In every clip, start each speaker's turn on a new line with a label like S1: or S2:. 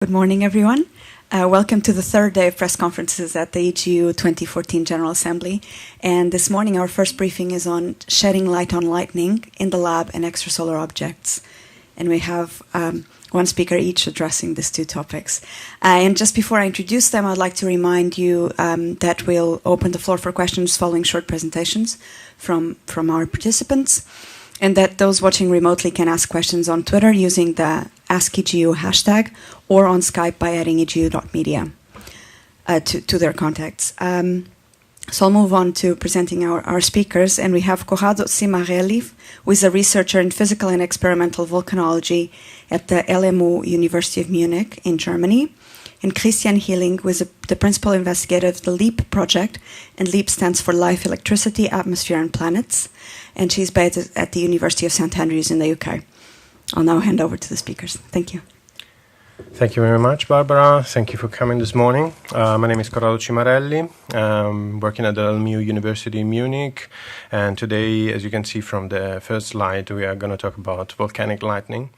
S1: Good morning, everyone. Welcome to the third day of press conferences at the EGU2014 General Assembly. And this morning, our first briefing is on shedding light on lightning in the lab and extrasolar objects. And we have one speaker each addressing these two topics. And just before I introduce them, I'd like to remind you that we'll open the floor for questions following short presentations from our participants, and that those watching remotely can ask questions on Twitter using the AskEGU hashtag or on Skype by adding EGU.media to their contacts. So I'll move on to presenting our speakers, and we have Corrado Cimarelli, who is a researcher in physical and experimental volcanology at the LMU University of Munich in Germany, and Christian Healing, who is the principal investigator of the LEAP project, and LEAP stands for Life, Electricity, Atmosphere and Planets, and she's based at the University of St Andrews in the UK. I'll now hand over to the speakers. Thank you.
S2: Thank you very much, Barbara. Thank you for coming this morning. My name is Corrado Cimarelli. I'm working at the LMU University in Munich. And today, as you can see from the first slide, we are going to talk about volcanic lightning.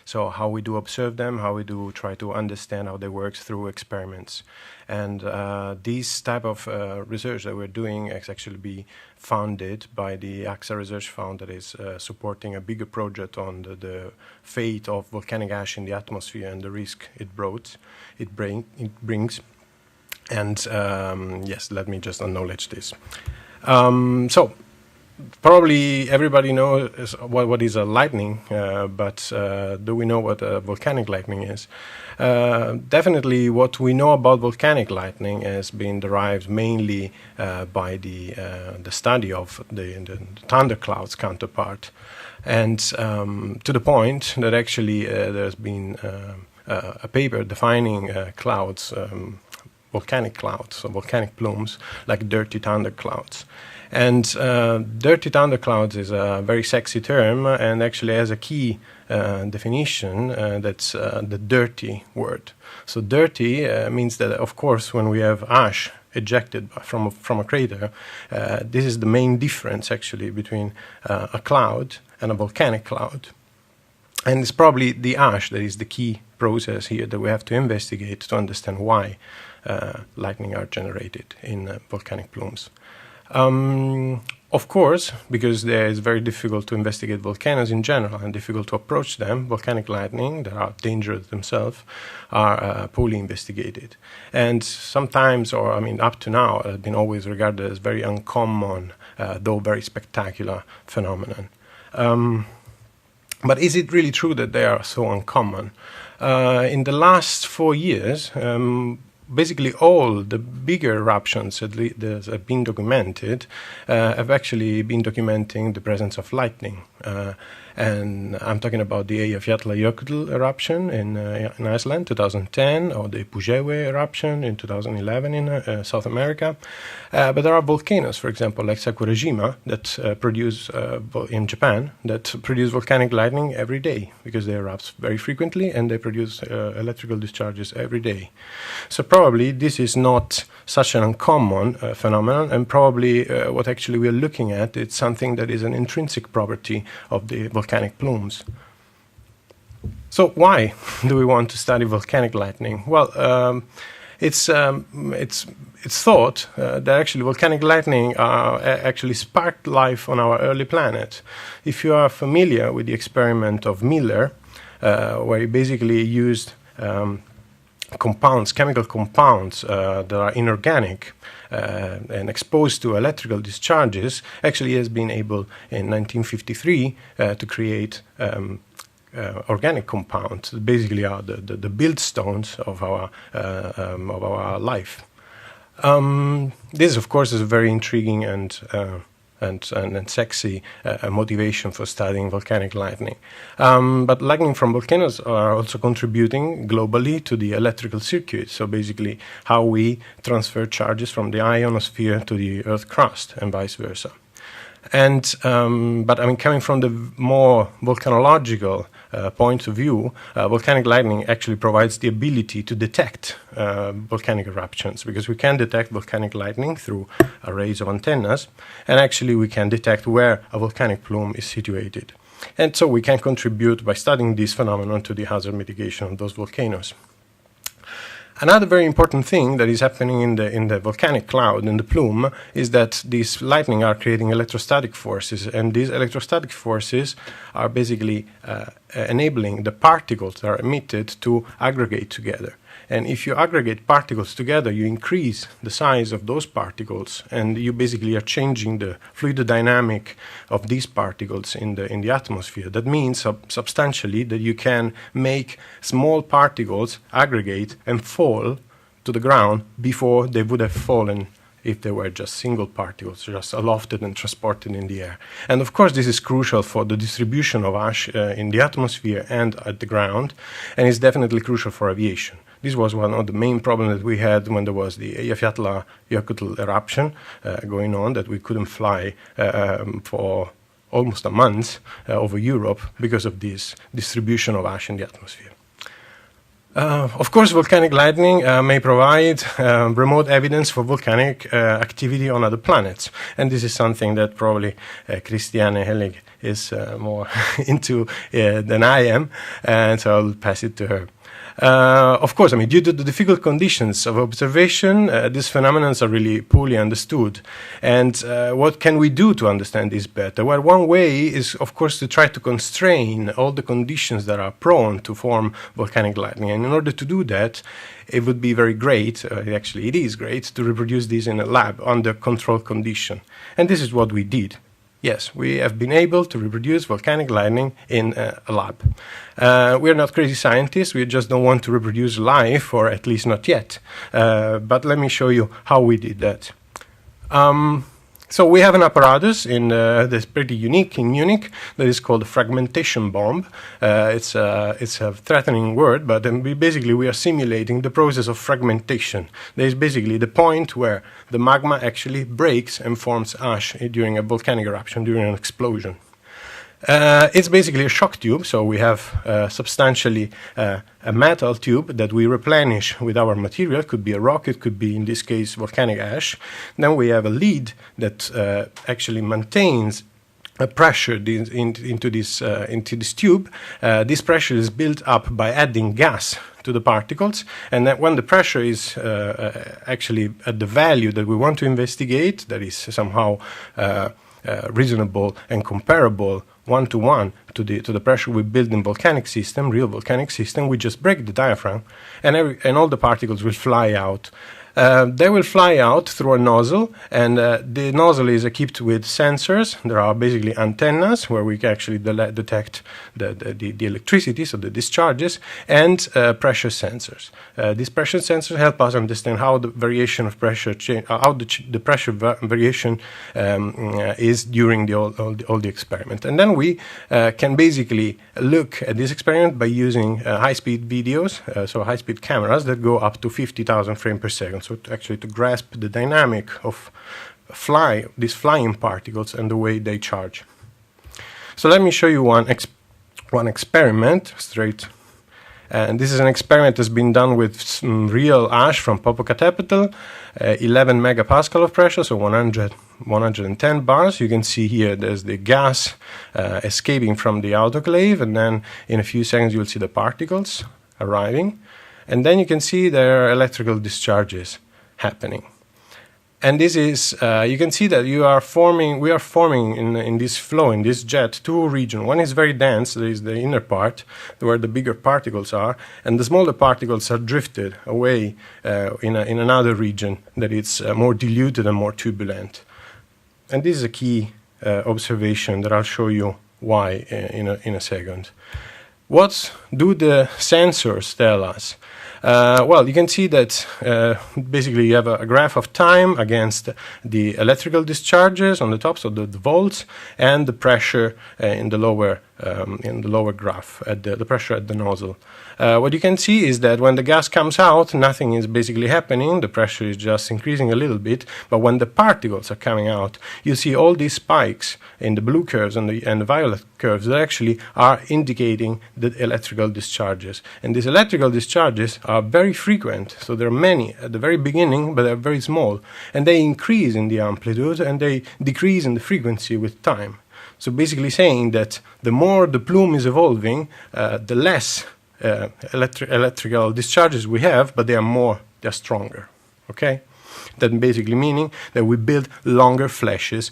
S2: So how we do observe them, how we do try to understand how they work through experiments. And this type of research that we're doing is actually be funded by the AXA Research Fund that is supporting a bigger project on the fate of volcanic ash in the atmosphere and the risk it brings. And yes, let me just acknowledge this. So probably everybody knows what is a lightning, but do we know what a volcanic lightning is? Definitely what we know about volcanic lightning has been derived mainly by the study of the thunderclouds counterpart. And to the point that actually there's been a paper defining clouds, volcanic clouds, so volcanic plumes, like dirty thunderclouds. And dirty thunderclouds is a very sexy term and actually has a key definition that's the dirty word. So dirty means that, of course, when we have ash ejected from a crater, this is the main difference actually between a cloud and a volcanic cloud. And it's probably the ash that is the key process here that we have to investigate to understand why lightning are generated in volcanic plumes. Of course, because it is very difficult to investigate volcanoes in general and difficult to approach them, volcanic lightning, that are dangerous themselves, are poorly investigated. And sometimes, or I mean up to now, have been always regarded as very uncommon, though very spectacular phenomenon. But is it really true that they are so uncommon? In the last 4 years, basically all the bigger eruptions that have been documented have actually been documenting the presence of lightning. And I'm talking about the Eyjafjallajökull eruption in Iceland, 2010, or the Pujewe eruption in 2011 in South America. But there are volcanoes, for example, like Sakura Shima, that produce in Japan, that produce volcanic lightning every day because they erupt very frequently and they produce electrical discharges every day. So probably this is not such an uncommon phenomenon, and probably what actually we are looking at is something that is an intrinsic property of the volcanic plumes. So why do we want to study volcanic lightning? Well, it's thought that actually volcanic lightning actually sparked life on our early planet. If you are familiar with the experiment of Miller, where he basically used chemical compounds that are inorganic and exposed to electrical discharges, actually has been able in 1953 to create organic compounds that basically are the build stones of our life. This, of course, is a very intriguing and sexy motivation for studying volcanic lightning. But lightning from volcanoes are also contributing globally to the electrical circuit, so basically how we transfer charges from the ionosphere to the Earth crust and vice versa. And but I mean, coming from the more volcanological point of view, volcanic lightning actually provides the ability to detect volcanic eruptions, because we can detect volcanic lightning through arrays of antennas, and actually we can detect where a volcanic plume is situated. And so we can contribute by studying this phenomenon to the hazard mitigation of those volcanoes. Another very important thing that is happening in the volcanic cloud, in the plume, is that these lightning are creating electrostatic forces, and these electrostatic forces are basically enabling the particles that are emitted to aggregate together. And if you aggregate particles together, you increase the size of those particles, and you basically are changing the fluid dynamic of these particles in the atmosphere. That means substantially that you can make small particles aggregate and fall to the ground before they would have fallen if they were just single particles, just lofted and transported in the air. And of course, this is crucial for the distribution of ash in the atmosphere and at the ground, and it's definitely crucial for aviation. This was one of the main problems that we had when there was the Eyjafjallajökull eruption going on, that we couldn't fly for almost a month over Europe because of this distribution of ash in the atmosphere. Of course, volcanic lightning may provide remote evidence for volcanic activity on other planets, and this is something that probably Christiane Hellig is more into than I am, and so I'll pass it to her. Of course, I mean, due to the difficult conditions of observation, these phenomena are really poorly understood. And what can we do to understand this better? Well, one way is, of course, to try to constrain all the conditions that are prone to form volcanic lightning. And in order to do that, it would be very great, actually it is great, to reproduce this in a lab under controlled condition. And this is what we did. Yes, we have been able to reproduce volcanic lightning in a lab. We are not crazy scientists, we just don't want to reproduce life, or at least not yet. But let me show you how we did that. So we have an apparatus that's pretty unique in Munich that is called a fragmentation bomb. It's a threatening word, but we are simulating the process of fragmentation. There is basically the point where the magma actually breaks and forms ash during a volcanic eruption, during an explosion. It's basically a shock tube, so we have substantially a metal tube that we replenish with our material. It could be a rock, it could be, in this case, volcanic ash. Then we have a lead that actually maintains a pressure into this tube. This pressure is built up by adding gas to the particles, and that when the pressure is actually at the value that we want to investigate, that is somehow reasonable and comparable one-to-one to the pressure we build in volcanic system, real volcanic system, we just break the diaphragm, and all the particles will fly out. They will fly out through a nozzle, and the nozzle is equipped with sensors. There are basically antennas where we can actually detect the electricity, so the discharges, and pressure sensors. These pressure sensors help us understand how the variation of pressure how the pressure variation is during all the experiment. And then we can basically look at this experiment by using high-speed videos, so high-speed cameras that go up to 50,000 frames per second. So to grasp the dynamic of these flying particles and the way they charge. So let me show you one experiment straight. And this is an experiment that's been done with some real ash from Popocatépetl, 11 megapascal of pressure, so 110 bars. You can see here there's the gas escaping from the autoclave, and then in a few seconds you'll see the particles arriving. And then you can see there are electrical discharges happening. And this is, you can see that we are forming in this flow, in this jet, two regions. One is very dense, there is the inner part, where the bigger particles are, and the smaller particles are drifted away in another region that is more diluted and more turbulent. And this is a key observation that I'll show you why in a second. What do the sensors tell us? Well, you can see that basically you have a graph of time against the electrical discharges on the top, so the volts, and the pressure in the lower graph, at the pressure at the nozzle. What you can see is that when the gas comes out, nothing is basically happening. The pressure is just increasing a little bit. But when the particles are coming out, you see all these spikes in the blue curves and the violet curves that actually are indicating the electrical discharges. And these electrical discharges are very frequent. So there are many at the very beginning, but they're very small. And they increase in the amplitude and they decrease in the frequency with time. So basically saying that the more the plume is evolving, the less electrical discharges we have, but they're stronger. Okay, that basically meaning that we build longer flashes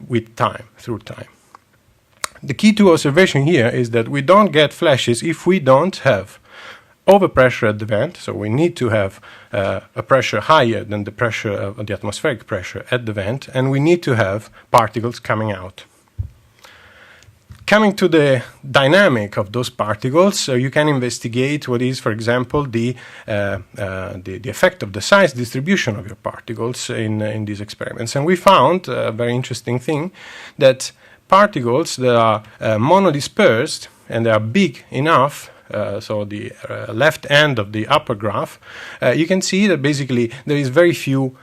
S2: through time. The key to observation here is that we don't get flashes if we don't have overpressure at the vent, so we need to have a pressure higher than the pressure of the atmospheric pressure at the vent, and we need to have particles coming out. Coming to the dynamic of those particles, you can investigate what is, for example, the effect of the size distribution of your particles in these experiments. And we found a very interesting thing, that particles that are monodispersed and they are big enough, so the left end of the upper graph, you can see that basically there is very few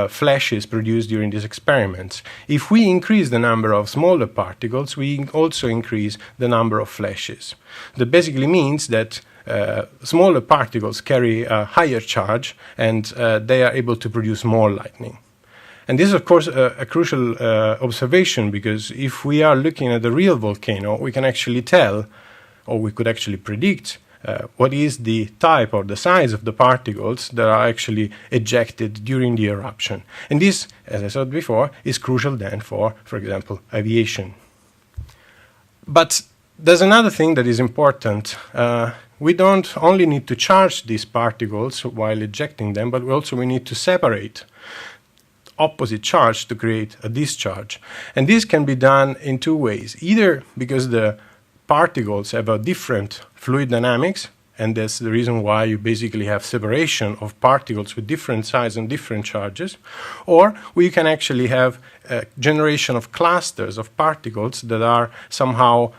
S2: flashes produced during these experiments. If we increase the number of smaller particles, we also increase the number of flashes. That basically means that smaller particles carry a higher charge and they are able to produce more lightning. And this is, of course, a crucial observation, because if we are looking at the real volcano, we can actually tell, or we could actually predict, what is the type or the size of the particles that are actually ejected during the eruption. And this, as I said before, is crucial then for example, aviation. But there's another thing that is important. We don't only need to charge these particles while ejecting them, but we need to separate opposite charge to create a discharge. And this can be done in two ways, either because the particles have a different fluid dynamics, and that's the reason why you basically have separation of particles with different size and different charges, or we can actually have a generation of clusters of particles that are somehow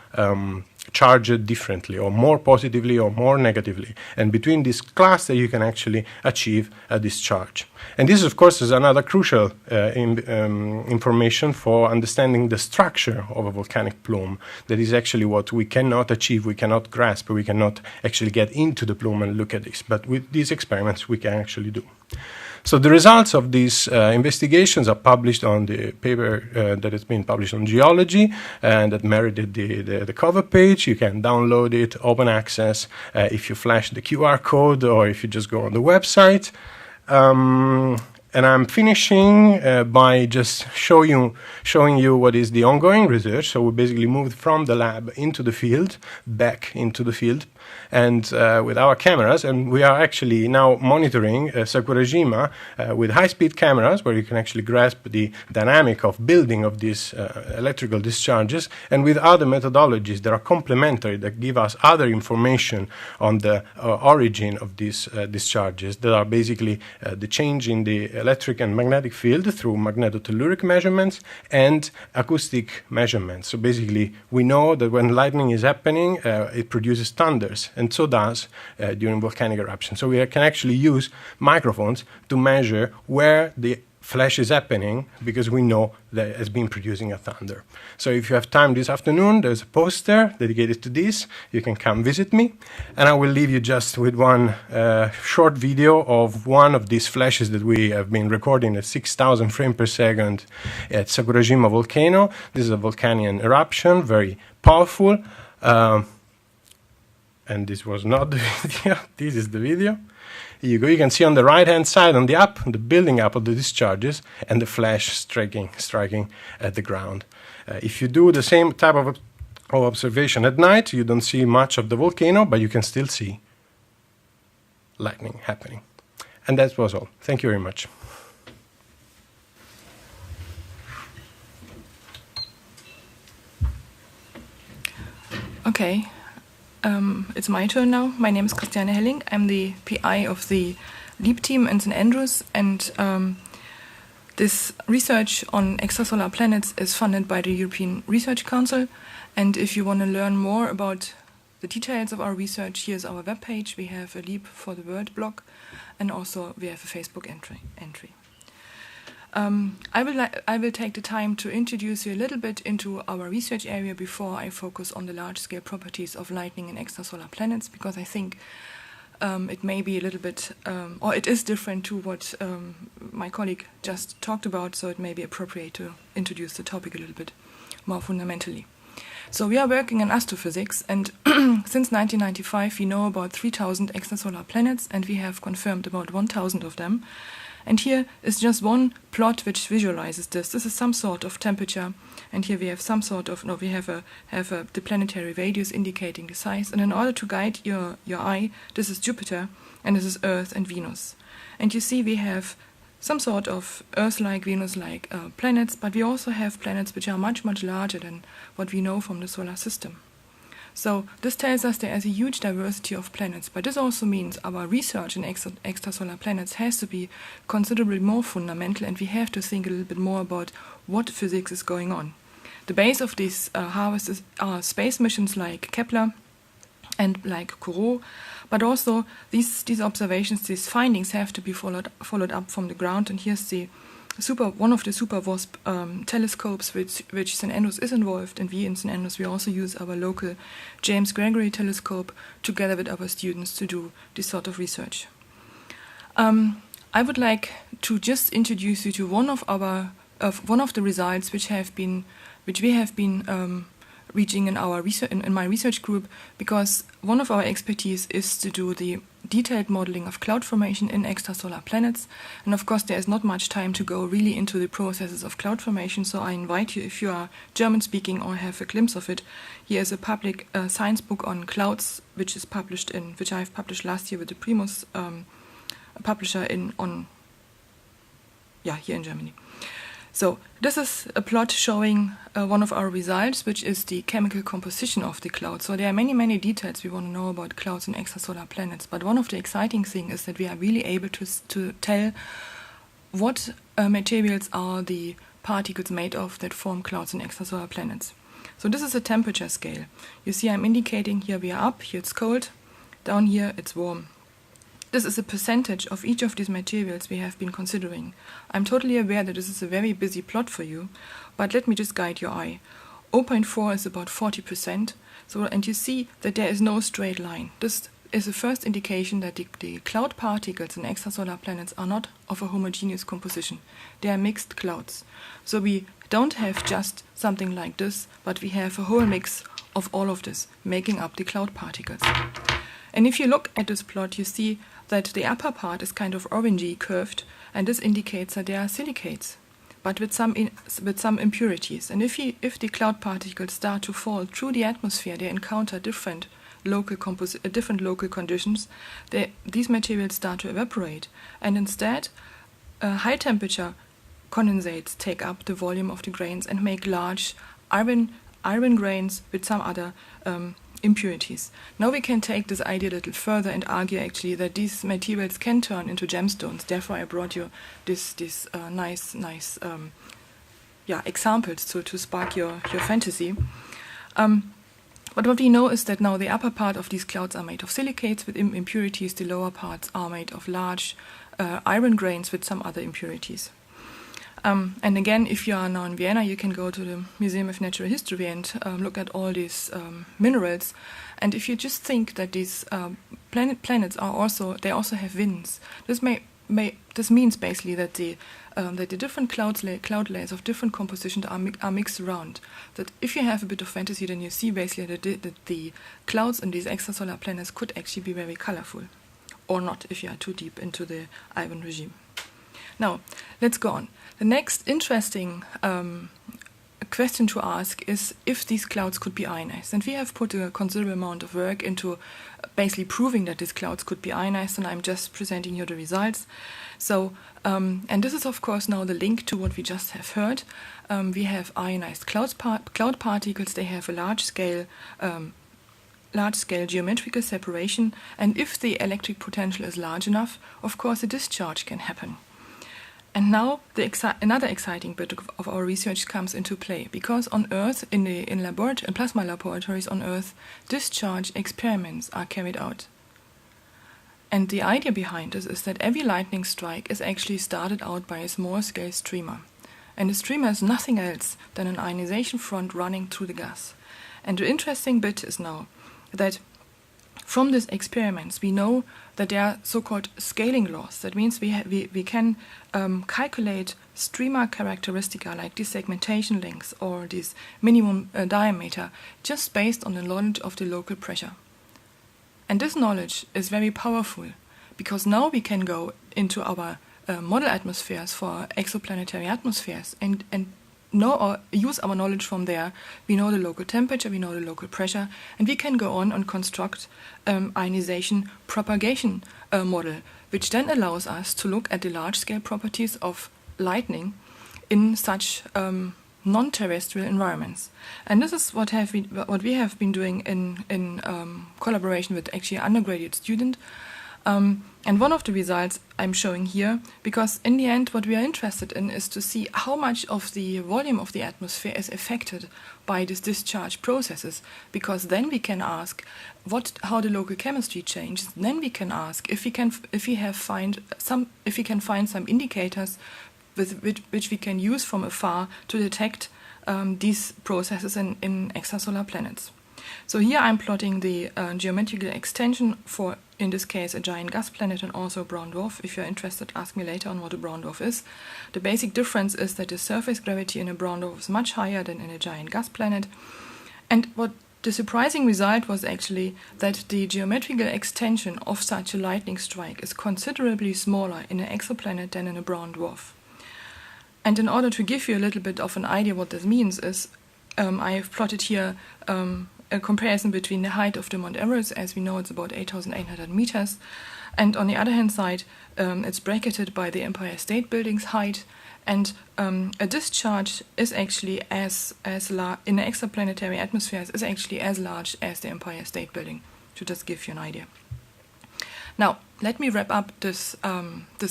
S2: charged differently, or more positively or more negatively. And between this cluster you can actually achieve a discharge. And this, of course, is another crucial information for understanding the structure of a volcanic plume. That is actually what we cannot achieve, we cannot grasp, we cannot actually get into the plume and look at this. But with these experiments we can actually do. So the results of these investigations are published on the paper that has been published on geology, and that merited the cover page. You can download it, open access, if you flash the QR code or if you just go on the website. And I'm finishing by just showing you what is the ongoing research. So we basically moved from the lab into the field, back into the field, and with our cameras, and we are actually now monitoring Sakura Shima with high-speed cameras, where you can actually grasp the dynamic of building of these electrical discharges, and with other methodologies that are complementary, that give us other information on the origin of these discharges, that are basically the change in the electric and magnetic field through magnetotelluric measurements and acoustic measurements. So basically, we know that when lightning is happening, it produces thunders, and so does during volcanic eruption. So we can actually use microphones to measure where the flash is happening, because we know that it has been producing a thunder. So if you have time this afternoon, there's a poster dedicated to this. You can come visit me, and I will leave you just with one short video of one of these flashes that we have been recording at 6,000 frames per second at Sakura Shima volcano. This is a volcanic eruption, very powerful. And this was not the video, this is the video. Here you go, you can see on the right hand side, on the building up of the discharges, and the flash striking at the ground. If you do the same type of observation at night, you don't see much of the volcano, but you can still see lightning happening. And that was all. Thank you very much.
S3: Okay. It's my turn now. My name is Christiane Helling. I'm the PI of the LEAP team in St. Andrews, and this research on extrasolar planets is funded by the European Research Council. And if you want to learn more about the details of our research, here's our webpage. We have a LEAP for the World blog, and also we have a Facebook entry. I will take the time to introduce you a little bit into our research area before I focus on the large-scale properties of lightning in extrasolar planets, because I think it may be a little bit, or it is different to what my colleague just talked about, so it may be appropriate to introduce the topic a little bit more fundamentally. So we are working in astrophysics, and since 1995 we know about 3,000 extrasolar planets, and we have confirmed about 1,000 of them. And here is just one plot which visualizes this. This is some sort of temperature, and here we have some sort of, no, we have the planetary radius indicating the size. And in order to guide your eye, this is Jupiter, and this is Earth and Venus. And you see we have some sort of Earth-like, Venus-like planets, but we also have planets which are much, much larger than what we know from the solar system. So this tells us there is a huge diversity of planets, but this also means our research in extrasolar planets has to be considerably more fundamental, and we have to think a little bit more about what physics is going on. The base of these harvests are space missions like Kepler and like Kourou, but also these observations, these findings have to be followed up from the ground. And here's one of the super WASP telescopes which St. Andrews is involved, and we in St. Andrews we also use our local James Gregory telescope together with our students to do this sort of research. I would like to just introduce you to one of the results which we have been reaching in our research in my research group, because one of our expertise is to do the detailed modeling of cloud formation in extrasolar planets. And of course there is not much time to go really into the processes of cloud formation, so I invite you, if you are German speaking or have a glimpse of it, here is a public science book on clouds which I've published last year with the Primus publisher here in Germany. So this is a plot showing one of our results, which is the chemical composition of the cloud. So there are many, many details we want to know about clouds and extrasolar planets. But one of the exciting things is that we are really able to tell what materials are the particles made of that form clouds and extrasolar planets. So this is a temperature scale. You see I'm indicating here we are up, here it's cold, down here it's warm. This is a percentage of each of these materials we have been considering. I'm totally aware that this is a very busy plot for you, but let me just guide your eye. 0.4 is about 40%, and you see that there is no straight line. This is the first indication that the cloud particles in extrasolar planets are not of a homogeneous composition. They are mixed clouds. So we don't have just something like this, but we have a whole mix of all of this, making up the cloud particles. And if you look at this plot, you see that the upper part is kind of orangey curved, and this indicates that they are silicates, but with some impurities. And if the cloud particles start to fall through the atmosphere, they encounter different local conditions. These materials start to evaporate, and instead, high temperature condensates take up the volume of the grains and make large iron grains with some other impurities. Now we can take this idea a little further and argue actually that these materials can turn into gemstones. Therefore, I brought you this nice examples to spark your fantasy. But what we know is that now the upper part of these clouds are made of silicates with impurities. The lower parts are made of large iron grains with some other impurities. And again, if you are now in Vienna, you can go to the Museum of Natural History and look at all these minerals. And if you just think that these planets also have winds, this means basically that the different cloud layers of different compositions are mixed around. That if you have a bit of fantasy, then you see basically that the clouds in these extrasolar planets could actually be very colorful, or not if you are too deep into the iron regime. Now, let's go on. The next interesting question to ask is if these clouds could be ionized. And we have put a considerable amount of work into basically proving that these clouds could be ionized, and I'm just presenting you the results. So, and this is of course now the link to what we just have heard. We have ionized cloud particles. They have a large-scale geometrical separation, and if the electric potential is large enough, of course a discharge can happen. And now another exciting bit of our research comes into play, because on Earth, in plasma laboratories on Earth, discharge experiments are carried out. And the idea behind this is that every lightning strike is actually started out by a small-scale streamer. And the streamer is nothing else than an ionization front running through the gas. And the interesting bit is now that from these experiments, we know that there are so-called scaling laws. That means we can calculate streamer characteristica like these segmentation lengths or this minimum diameter just based on the knowledge of the local pressure. And this knowledge is very powerful because now we can go into our model atmospheres for exoplanetary atmospheres and know or use our knowledge from there. We know the local temperature, we know the local pressure, and we can go on and construct ionization propagation model, which then allows us to look at the large-scale properties of lightning in such non-terrestrial environments. And this is what we have been doing in collaboration with actually an undergraduate student. And one of the results I'm showing here, because in the end what we are interested in is to see how much of the volume of the atmosphere is affected by these discharge processes, because then we can ask how the local chemistry changes. Then we can ask if we can find some indicators which we can use from afar to detect these processes in extrasolar planets. So here I'm plotting the geometrical extension for, in this case, a giant gas planet and also a brown dwarf. If you're interested, ask me later on what a brown dwarf is. The basic difference is that the surface gravity in a brown dwarf is much higher than in a giant gas planet. And what the surprising result was actually that the geometrical extension of such a lightning strike is considerably smaller in an exoplanet than in a brown dwarf. And in order to give you a little bit of an idea what this means is, I have plotted here a comparison between the height of the Mount Everest. As we know, it's about 8,800 meters. And on the other hand side, it's bracketed by the Empire State Building's height. And a discharge is actually as large, in the exoplanetary atmosphere, is actually as large as the Empire State Building, to just give you an idea. Now, let me wrap up this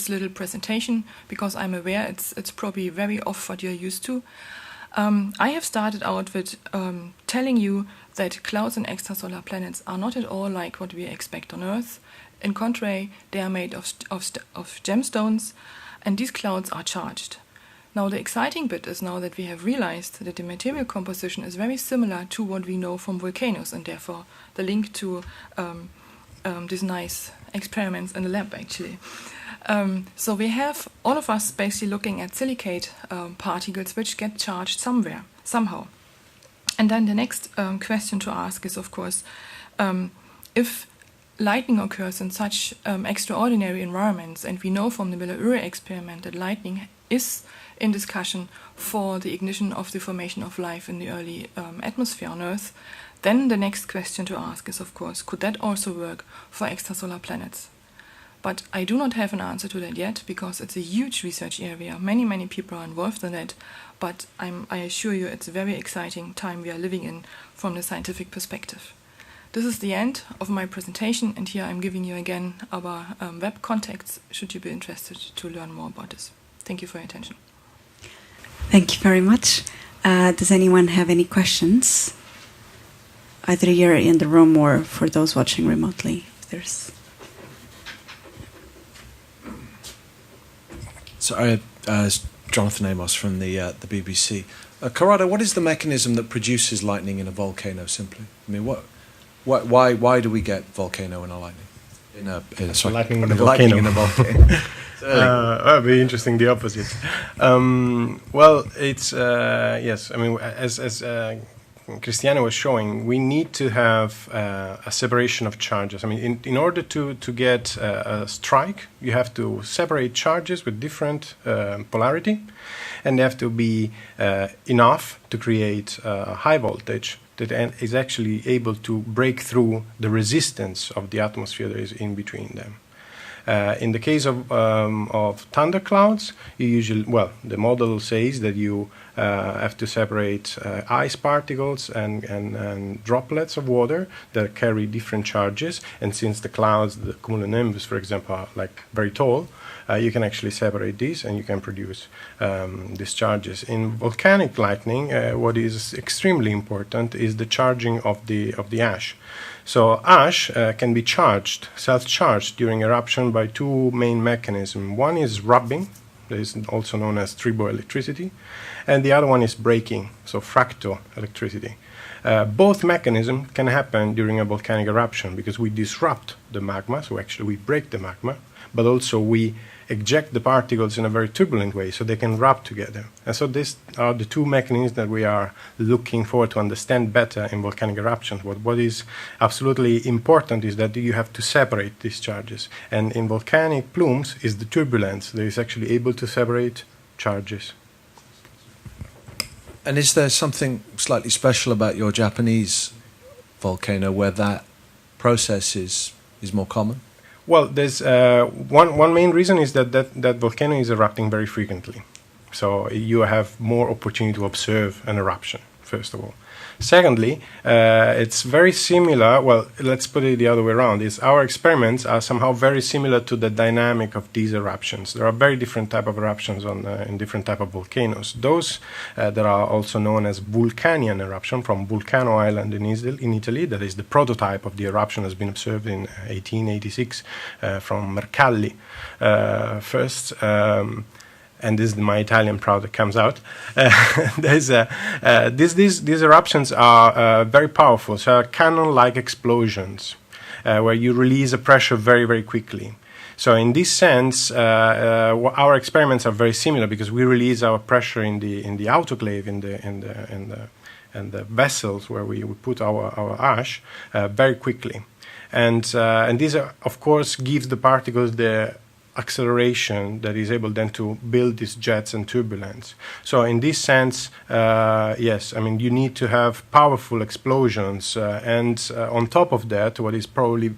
S3: little presentation, because I'm aware it's probably very off what you're used to. I have started out with telling you that clouds in extrasolar planets are not at all like what we expect on Earth. In contrary, they are made of gemstones, and these clouds are charged. Now, the exciting bit is now that we have realized that the material composition is very similar to what we know from volcanoes, and therefore the link to these nice experiments in the lab, actually. So we have all of us basically looking at silicate particles which get charged somewhere, somehow. And then the next question to ask is, of course, if lightning occurs in such extraordinary environments, and we know from the Miller-Urey experiment that lightning is in discussion for the ignition of the formation of life in the early atmosphere on Earth, then the next question to ask is, of course, could that also work for extrasolar planets? But I do not have an answer to that yet, because it's a huge research area. Many, many people are involved in it, but I assure you it's a very exciting time we are living in from the scientific perspective. This is the end of my presentation, and here I'm giving you again our web contacts, should you be interested to learn more about this. Thank you for your attention.
S1: Thank you very much. Does anyone have any questions? Either here in the room or for those watching remotely, if there's...
S4: So, Jonathan Amos from the BBC. Corrado, what is the mechanism that produces lightning in a volcano? Simply, I mean, why do we get volcano in a lightning?
S2: Lightning in a
S4: volcano.
S2: That'd be interesting. The opposite. Well, it's yes. I mean, as Cristiano was showing, we need to have a separation of charges. I mean, in order to get a strike, you have to separate charges with different polarity, and they have to be enough to create a high voltage that is actually able to break through the resistance of the atmosphere that is in between them. In the case of thunderclouds, you usually, the model says that you have to separate ice particles and droplets of water that carry different charges. And since the clouds, the cumulonimbus, for example, are like very tall, you can actually separate these and you can produce these charges. In volcanic lightning, what is extremely important is the charging of the ash. So ash can be charged, self-charged during eruption by two main mechanisms. One is rubbing, that is also known as triboelectricity, and the other one is breaking, so fractoelectricity. Both mechanisms can happen during a volcanic eruption because we disrupt the magma, so actually we break the magma, but also we eject the particles in a very turbulent way so they can rub together. And so these are the two mechanisms that we are looking for to understand better in volcanic eruptions. What is absolutely important is that you have to separate these charges. And in volcanic plumes is the turbulence that is actually able to separate charges.
S4: And is there something slightly special about your Japanese volcano where that process is more common?
S2: Well, there's one main reason is that volcano is erupting very frequently. So you have more opportunity to observe an eruption, first of all. Secondly, it's very similar, well, let's put it the other way around, is our experiments are somehow very similar to the dynamic of these eruptions. There are very different type of eruptions in different type of volcanoes. Those that are also known as Vulcanian eruption from Vulcano Island in Italy, that is the prototype of the eruption has been observed in 1886 from Mercalli first. And this is my Italian proud that comes out. These eruptions are very powerful, so are cannon-like explosions where you release a pressure very, very quickly. So in this sense, our experiments are very similar because we release our pressure in the autoclave, in the vessels where we put our ash very quickly, and this of course gives the particles the acceleration that is able then to build these jets and turbulence. So in this sense, yes, I mean you need to have powerful explosions, and on top of that, what is probably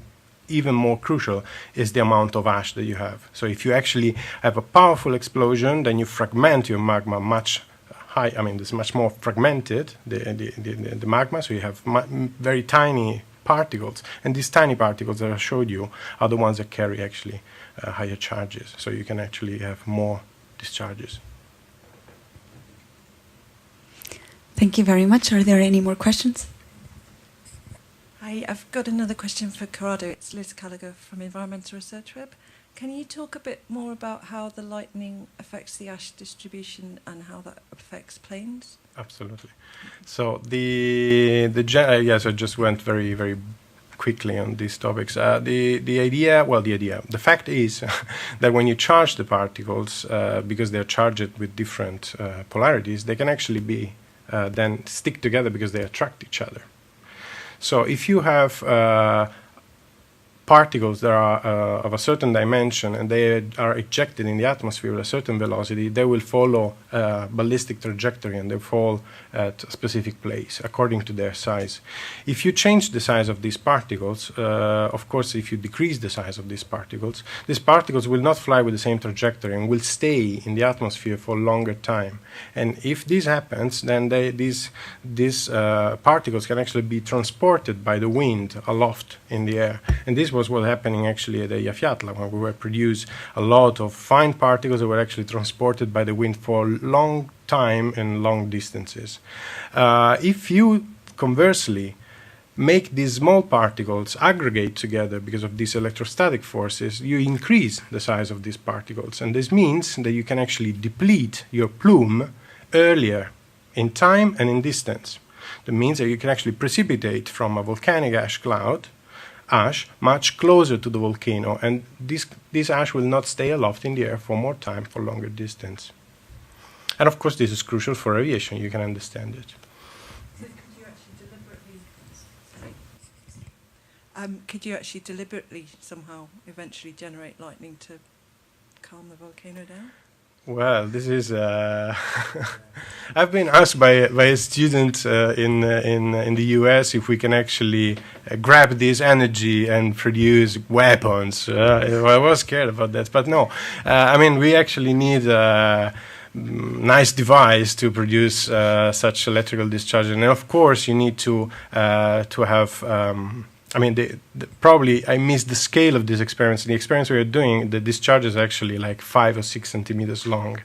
S2: even more crucial is the amount of ash that you have. So if you actually have a powerful explosion, then you fragment your magma much high. I mean, it's much more fragmented, the magma, so you have very tiny particles, and these tiny particles that I showed you are the ones that carry actually higher charges, so you can actually have more discharges.
S1: Thank you very much. Are there any more questions?
S5: Hi, I've got another question for Corrado. It's Liz Gallagher from Environmental Research Web. Can you talk a bit more about how the lightning affects the ash distribution and how that affects planes?
S2: Absolutely. So yes, I just went very, very quickly on these topics. The fact is that when you charge the particles, because they're charged with different polarities, they can actually be then stick together because they attract each other. So if you have particles that are of a certain dimension and they are ejected in the atmosphere at a certain velocity, they will follow a ballistic trajectory and they fall at a specific place according to their size. If you change the size of these particles, of course, if you decrease the size of these particles will not fly with the same trajectory and will stay in the atmosphere for a longer time. And if this happens, then these particles can actually be transported by the wind aloft in the air. And this was what happening actually at the Eyjafjallajökull, when we were produce a lot of fine particles that were actually transported by the wind for a long time and long distances. If you conversely make these small particles aggregate together because of these electrostatic forces, you increase the size of these particles. And this means that you can actually deplete your plume earlier in time and in distance. That means that you can actually precipitate from a volcanic ash cloud ash much closer to the volcano, and this ash will not stay aloft in the air for more time, for longer distance. And of course this is crucial for aviation, you can understand it.
S5: So could you actually deliberately somehow eventually generate lightning to calm the volcano down?
S2: Well, this is I've been asked by a student in the US if we can actually grab this energy and produce weapons. I was scared about that, but no. I mean, we actually need a nice device to produce such electrical discharge, and of course, you need to have. I mean, probably I missed the scale of this experience. The experience we are doing, the discharge is actually like 5 or 6 centimeters long.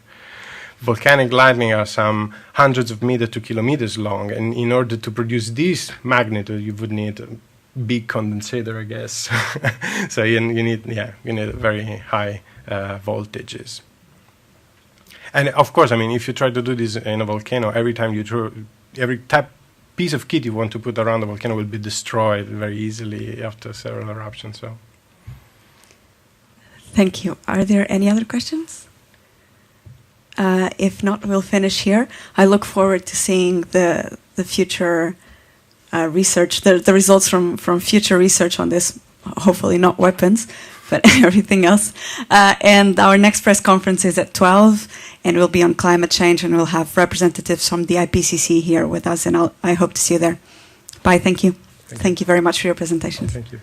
S2: Volcanic lightning are some hundreds of meters to kilometers long, and in order to produce this magnitude, you would need a big condensator, I guess. So you need very high voltages. And of course, I mean, if you try to do this in a volcano, every piece of kit you want to put around the volcano will be destroyed very easily after several eruptions. So,
S1: thank you. Are there any other questions? If not, we'll finish here. I look forward to seeing the future research, the results from future research on this. Hopefully not weapons, but everything else. And our next press conference is at 12, and we'll be on climate change, and we'll have representatives from the IPCC here with us, and I hope to see you there. Bye. Thank you. Thank you very much for your presentation.
S2: Thank you.